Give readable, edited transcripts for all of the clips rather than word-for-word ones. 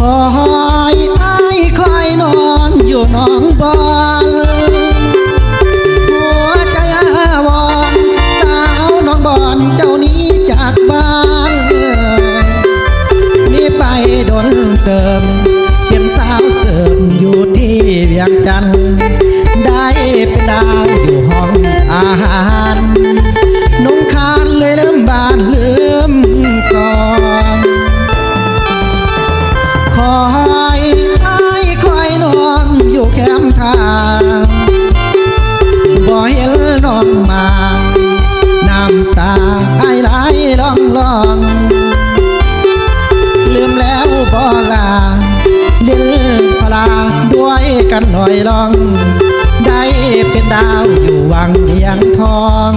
อยอ้ายคอยนอนอยู่หนองบอนหัวใจอาวรสาวหนองบอนเจ้านี้จากบ้านนี่ไปโดนเติมเป็นสาวเสริมอยู่ที่เวียงจันทร์ได้เป็นดาวอยู่ห้องอาหารน้องคานเลยลืมบ้านลืมซองคอยอ้ายคอยน้องอยู่แคมป์ทางบ่เห็นน้องมาน้ำตาไอ้ไหลล่องล่องลืมแล้วบ่ลาเล่นพลาด้วยกันหน่อยลองได้เป็นดาวอยู่วังเวียงทอง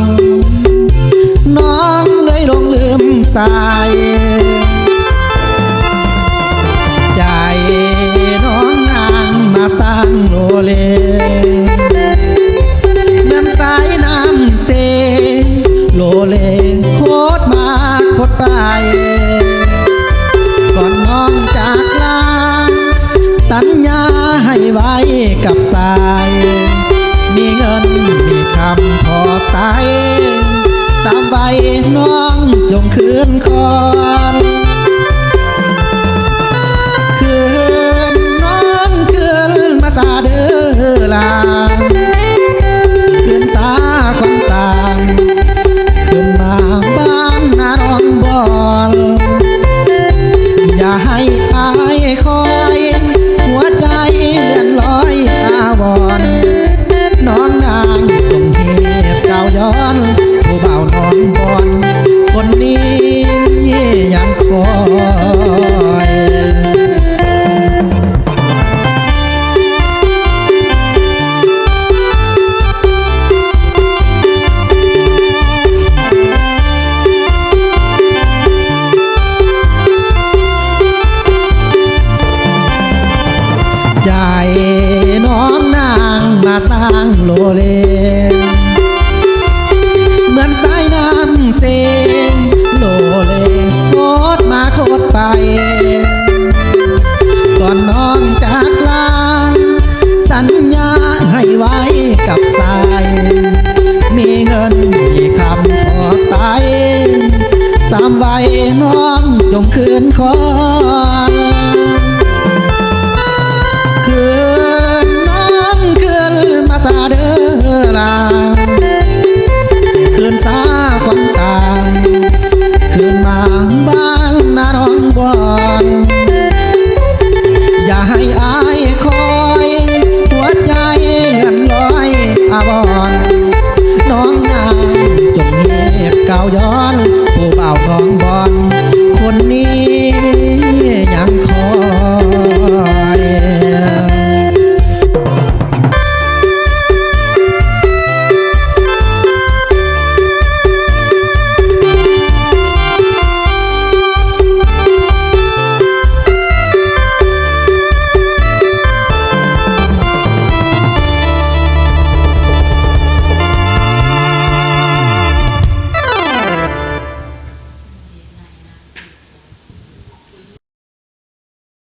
น้องเลยลงลืมสายใจน้องนางมาสร้างโลเลเหมือนสายน้ำเตโลเลโคตรมาโคตรไปก่อนน้องจากลาสัญญาให้ไว้กับสายมีเงินมีคำพอใส่3 ใบน้องจงคืนคอนคืนน้องคืนมาซาเดือลาคืนสาคนตางคืนมาบ้านนาน้องบอนอย่าให้อายคอยหัวใจเลื่อนลอยอาวรน้องนางจงเหตุเก่าย้อนผู้บ่าวน้องบอนคนนี้ยังคอยใจน้องนางมาสร้างโลเลเหมือนสายน้ำเซงโลเลโคตรมาโคตรไปก่อนน้องจากลาสัญญาให้ไว้กับสายมีเงินมีคำพอใส่3 ใบน้องจงคืนคอนคืนน้องคืนมาซาเดอลาคืนสาคนตางคืนมาบ้านนาน้องบอน